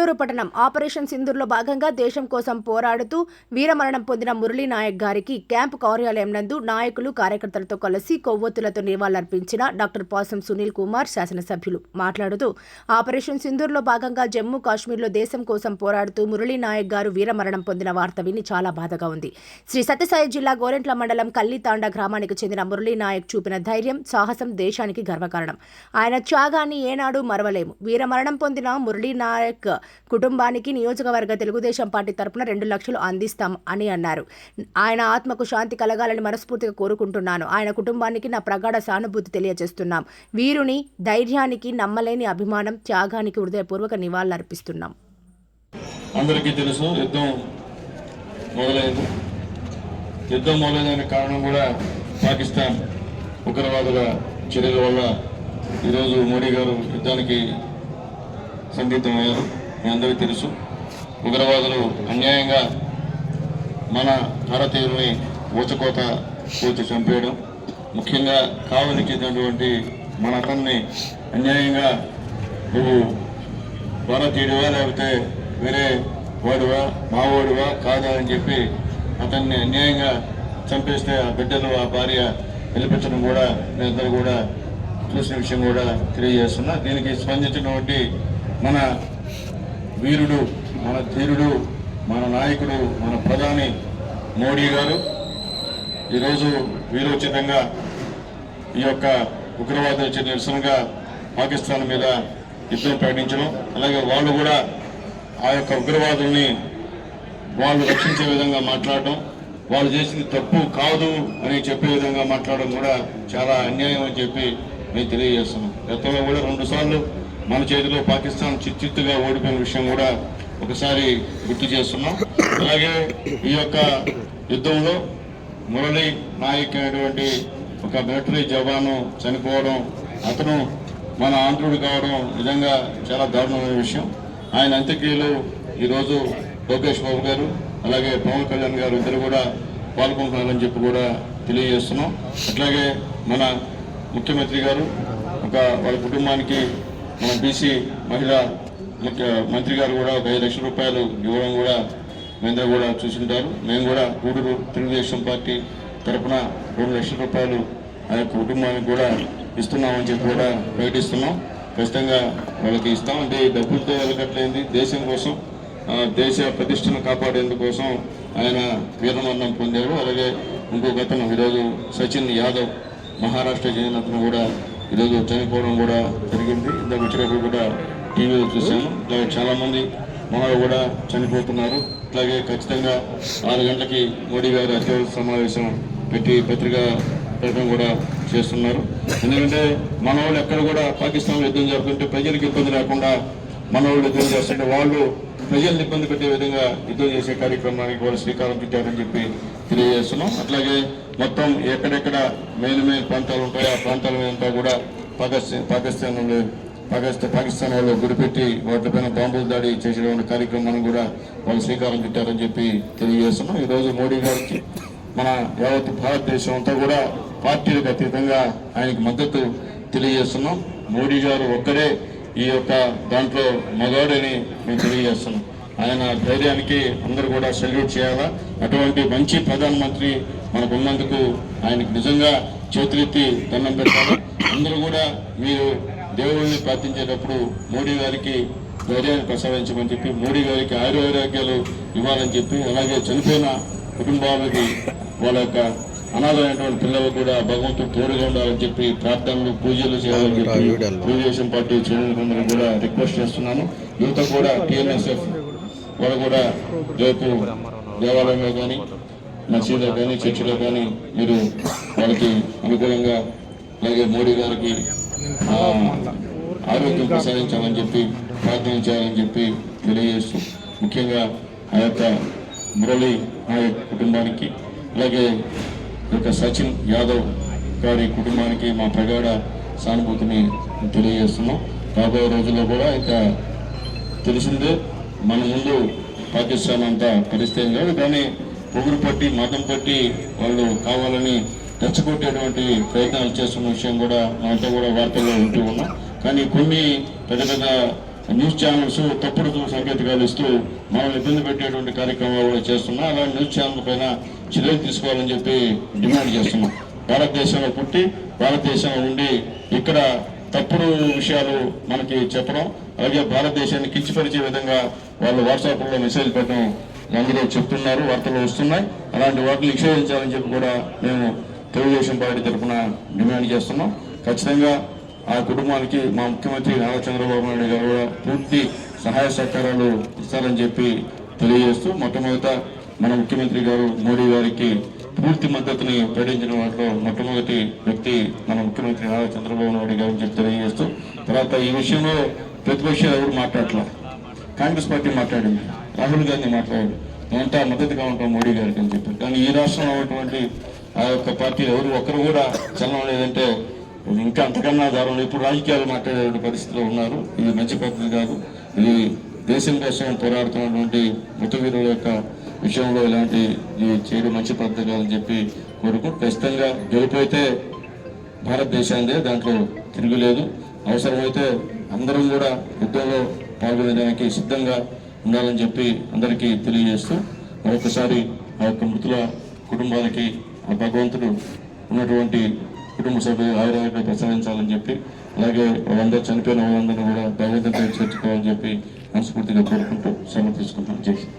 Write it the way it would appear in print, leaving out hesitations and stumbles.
నెల్లూరు పట్టణం ఆపరేషన్ సింధూర్లో భాగంగా దేశం కోసం పోరాడుతూ వీరమరణం పొందిన మురళీ నాయక్ గారికి క్యాంపు కార్యాలయం నందు నాయకులు కార్యకర్తలతో కలిసి కొవ్వొత్తులతో నివాళులర్పించిన డాక్టర్ పాసం సునీల్ కుమార్ శాసనసభ్యులు మాట్లాడుతూ ఆపరేషన్ సింధూర్లో భాగంగా జమ్మూ కాశ్మీర్లో దేశం కోసం పోరాడుతూ మురళీ నాయక్ గారు వీరమరణం పొందిన వార్త విని చాలా బాధగా ఉంది. శ్రీ సత్యసాయి జిల్లా గోరెంట్ల మండలం కల్లితాండా గ్రామానికి చెందిన మురళీ నాయక్ చూపిన ధైర్యం, సాహసం దేశానికి గర్వకారణం. ఆయన త్యాగాన్ని ఏనాడు మరవలేము. వీరమరణం పొందిన మురళీ నాయక్ కుటుంబానికి నియోజకవర్గ తెలుగుదేశం పార్టీ తరపున 2 లక్షలు అందిస్తాం అని అన్నారు. ఆయన ఆత్మకు శాంతి కలగాలని మనస్ఫూర్తిగా కోరుకుంటున్నాను. ఆయన కుటుంబానికి నా ప్రగాఢ సానుభూతి తెలియజేస్తున్నాం. వీరుని ధైర్యానికి నమ్మలేని అభిమానం, త్యాగానికి హృదయపూర్వక నివాళులర్పిస్తున్నాం. అందరికీ తెలుసు, యుద్ధం మొదలైంది. యుద్ధం మొదలైన కారణం కూడా పాకిస్తాన్ ఉగ్రవాదుల చర్యల వల్ల ఈరోజు మోడీ గారు యుద్ధానికి సందిగ్ధమయ్యారు. మీ అందరికీ తెలుసు, ఉగ్రవాదులు అన్యాయంగా మన భారతీయుల్ని ఊచకోత కూర్చి చంపేయడం, ముఖ్యంగా కావలికి చెందినటువంటి మన అతన్ని అన్యాయంగా నువ్వు భారతీయుడివా లేకపోతే వేరే వాడివా మావోడివా కాదా అని చెప్పి అతన్ని అన్యాయంగా చంపేస్తే ఆ బిడ్డలు ఆ భార్య నిలిపించడం కూడా మీరందరూ కూడా చూసిన విషయం కూడా తెలియజేస్తున్నా. దీనికి స్పందించినటువంటి మన వీరుడు, మన ధీరుడు, మన నాయకుడు, మన ప్రధాని మోడీ గారు ఈరోజు వీరోచితంగా ఈ యొక్క ఉగ్రవాద నిరసనగా పాకిస్తాన్ మీద యుద్ధం ప్రకటించడం, అలాగే వాళ్ళు కూడా ఆ యొక్క ఉగ్రవాదుల్ని వాళ్ళు రక్షించే విధంగా మాట్లాడడం, వాళ్ళు చేసింది తప్పు కాదు అని చెప్పే విధంగా మాట్లాడడం కూడా చాలా అన్యాయం అని చెప్పి మేము తెలియజేస్తున్నాం. గతంలో కూడా 2 సార్లు మన చేతిలో పాకిస్తాన్ చిత్తుగా ఓడిపోయిన విషయం కూడా ఒకసారి గుర్తు చేస్తున్నాం. అలాగే ఈ యొక్క యుద్ధంలో మురళీ నాయక్ అనేటువంటి ఒక మిలిటరీ జవాను చనిపోవడం, అతను మన ఆంధ్రుడు కావడం నిజంగా చాలా దారుణమైన విషయం. ఆయన అంత్యక్రియలు ఈరోజు లోకేష్ బాబు గారు అలాగే పవన్ కళ్యాణ్ గారు ఇద్దరు కూడా పాల్గొంటున్నారని చెప్పి కూడా తెలియజేస్తున్నాం. అట్లాగే మన ముఖ్యమంత్రి గారు వాళ్ళ కుటుంబానికి మన బీసీ మహిళా మంత్రి గారు కూడా ఒక 5 లక్షల రూపాయలు ఇవ్వడం కూడా మేందరూ కూడా చూసింటారు. మేము కూడా గూడూరు తెలుగుదేశం పార్టీ తరఫున 2 లక్షల రూపాయలు ఆ యొక్క కుటుంబానికి కూడా ఇస్తున్నామని చెప్పి కూడా ప్రకటిస్తున్నాం. ఖచ్చితంగా వాళ్ళకి ఇస్తాం. అంటే డబ్బులతో వెళ్ళగట్లేంది, దేశం కోసం దేశ ప్రతిష్టను కాపాడేందుకోసం ఆయన వీరమరణం పొందారు. అలాగే ఇంకొక అతను ఈరోజు సచిన్ యాదవ్ మహారాష్ట్ర చెందిన అతను కూడా ఈరోజు చనిపోవడం కూడా జరిగింది. ఇందాక వచ్చినప్పుడు కూడా టీవీలో చూసాము. ఇట్లాగే చాలామంది మనలు కూడా చనిపోతున్నారు. అట్లాగే ఖచ్చితంగా 6 గంటలకి మోడీ గారు అత్యవసర సమావేశం పెట్టి పత్రికా ప్రకటన కూడా చేస్తున్నారు. ఎందుకంటే మన వాళ్ళు ఎక్కడ కూడా పాకిస్తాన్లో యుద్ధం జరుగుతుంటే ప్రజలకు ఇబ్బంది లేకుండా మన వాళ్ళు యుద్ధం చేస్తుంటే వాళ్ళు ప్రజలను ఇబ్బంది పెట్టే విధంగా యుద్ధం చేసే కార్యక్రమానికి కూడా శ్రీకారం చుట్టారని చెప్పి తెలియజేస్తున్నాం. అట్లాగే మొత్తం ఎక్కడెక్కడ మెయిన్ ప్రాంతాలు ఉంటాయో ఆ ప్రాంతాల మీద కూడా పాకిస్తాన్ వాళ్ళు గురిపెట్టి వాటిపైన బాంబులు దాడి చేసేటువంటి కార్యక్రమాన్ని కూడా వాళ్ళు శ్రీకారం చుట్టారని చెప్పి తెలియజేస్తున్నాం. ఈరోజు మోడీ గారికి మన యావత్ భారతదేశం అంతా కూడా పార్టీలకు అతీతంగా ఆయనకు మద్దతు తెలియజేస్తున్నాం. మోడీ గారు ఒక్కడే ఈ యొక్క దాంట్లో మగాడని మేము తెలియజేస్తున్నాం. ఆయన ధైర్యానికి అందరూ కూడా సెల్యూట్ చేయాలా. అటువంటి మంచి ప్రధానమంత్రి మనకు ఉన్నందుకు ఆయనకు నిజంగా చేతులెత్తి దండం పెట్టాలి. అందరూ కూడా మీరు దేవుళ్ళని ప్రార్థించేటప్పుడు మోడీ గారికి ధైర్యాన్ని ప్రసాదించమని చెప్పి, మోడీ గారికి ఆయురారోగ్యాలు ఇవ్వాలని చెప్పి, అలాగే చనిపోయిన కుటుంబాలకి వాళ్ళ యొక్క అనాథమైనటువంటి పిల్లలు కూడా భగవంతుడు తోడుగా ఉండాలని చెప్పి ప్రార్థనలు పూజలు చేయాలని చెప్పి తెలుగుదేశం పార్టీ శ్రేణులందరూ కూడా రిక్వెస్ట్ చేస్తున్నాను. యువత కూడా TNSF వాళ్ళు కూడా రేపు దేవాలయంలో కానీ మసీదులో కానీ చర్చిలో కానీ మీరు వాళ్ళకి అనుకూలంగా అలాగే మోడీ గారికి ఆరోగ్యం ప్రసాదించాలని చెప్పి ప్రార్థన చేయాలని చెప్పి తెలియజేస్తూ, ముఖ్యంగా ఆ యొక్క మురళీ నాయక్ కుటుంబానికి అలాగే సచిన్ యాదవ్ గారి కుటుంబానికి మా ప్రగాఢ సానుభూతిని తెలియజేస్తున్నాం. రాబోయే రోజుల్లో కూడా ఇంకా తెలిసిందే, మన ముందు పాకిస్తాన్ అంతా పరిస్థితి కాదు, కానీ పొగురు పట్టి మతం పట్టి వాళ్ళు కావాలని రెచ్చగొట్టేటువంటి ప్రయత్నాలు చేస్తున్న విషయం కూడా మనతో కూడా వార్తల్లో ఉంటూ ఉన్నాం. కానీ కొన్ని పెద్ద పెద్ద న్యూస్ ఛానల్స్ తప్పుడు సంకేతాలు ఇస్తూ మనల్ని ఇబ్బంది పెట్టేటువంటి కార్యక్రమాలు కూడా చేస్తున్నా. అలాంటి న్యూస్ ఛానల్ పైన చర్యలు తీసుకోవాలని చెప్పి డిమాండ్ చేస్తున్నాం. భారతదేశంలో పుట్టి భారతదేశంలో ఉండి ఇక్కడ తప్పుడు విషయాలు మనకి చెప్పడం, అలాగే భారతదేశాన్ని కించపరిచే విధంగా వాళ్ళు వాట్సాప్లో మెసేజ్ పెట్టడం అందరూ చెప్తున్నారు, వార్తలు వస్తున్నాయి. అలాంటి వాటిని నిషేధించాలని చెప్పి కూడా మేము తెలుగుదేశం పార్టీ తరఫున డిమాండ్ చేస్తున్నాం. ఖచ్చితంగా ఆ కుటుంబానికి మా ముఖ్యమంత్రి నారా చంద్రబాబు నాయుడు గారు కూడా పూర్తి సహాయ సహకారాలు ఇస్తారని చెప్పి తెలియజేస్తూ, మొట్టమొదట మన ముఖ్యమంత్రి గారు మోడీ గారికి పూర్తి మద్దతుని ప్రకటించిన వాటిలో మొట్టమొదటి వ్యక్తి మన ముఖ్యమంత్రి నారా చంద్రబాబు నాయుడు గారు అని చెప్పి తెలియజేస్తూ, తర్వాత ఈ విషయంలో ప్రతిపక్షాలు ఎవరు మాట్లాడట్లా. కాంగ్రెస్ పార్టీ మాట్లాడింది, రాహుల్ గాంధీ మాట్లాడాడు, మేమంతా మద్దతుగా ఉంటాం మోడీ గారికి అని చెప్పి. కానీ ఈ రాష్ట్రంలో ఉన్నటువంటి ఆ యొక్క పార్టీలు ఎవరు ఒక్కరు కూడా చలనం లేదంటే ఇంకా అంతకన్నా దారుణం. ఇప్పుడు రాజకీయాలు మాట్లాడే పరిస్థితిలో ఉన్నారు. ఇది మంచి పద్ధతి కాదు. ఇది దేశం కోసం పోరాడుతున్నటువంటి మృతవీరుల యొక్క విషయంలో ఇలాంటి చేయడం మంచి పద్ధతి కాదని చెప్పి కోరుకుంటూ, ఖచ్చితంగా గెలిపోతే భారతదేశానిదే, దాంట్లో తిరుగులేదు. అవసరమైతే అందరం కూడా యుద్ధంలో పాల్గొనడానికి సిద్ధంగా ఉండాలని చెప్పి అందరికీ తెలియజేస్తూ, మరొకసారి ఆ యొక్క మృతుల కుటుంబాలకి ఆ భగవంతుడు ఉన్నటువంటి కుటుంబ సభ్యులు ఆయుర్వేద ప్రసాదించాలని చెప్పి, అలాగే వాళ్ళందరూ చనిపోయిన వాళ్ళందరూ కూడా భగవంతుడితో చేర్చుకోవాలని చెప్పి మనస్ఫూర్తిగా కోరుకుంటూ సెలవు తీసుకుంటున్నాం. జై హింద్.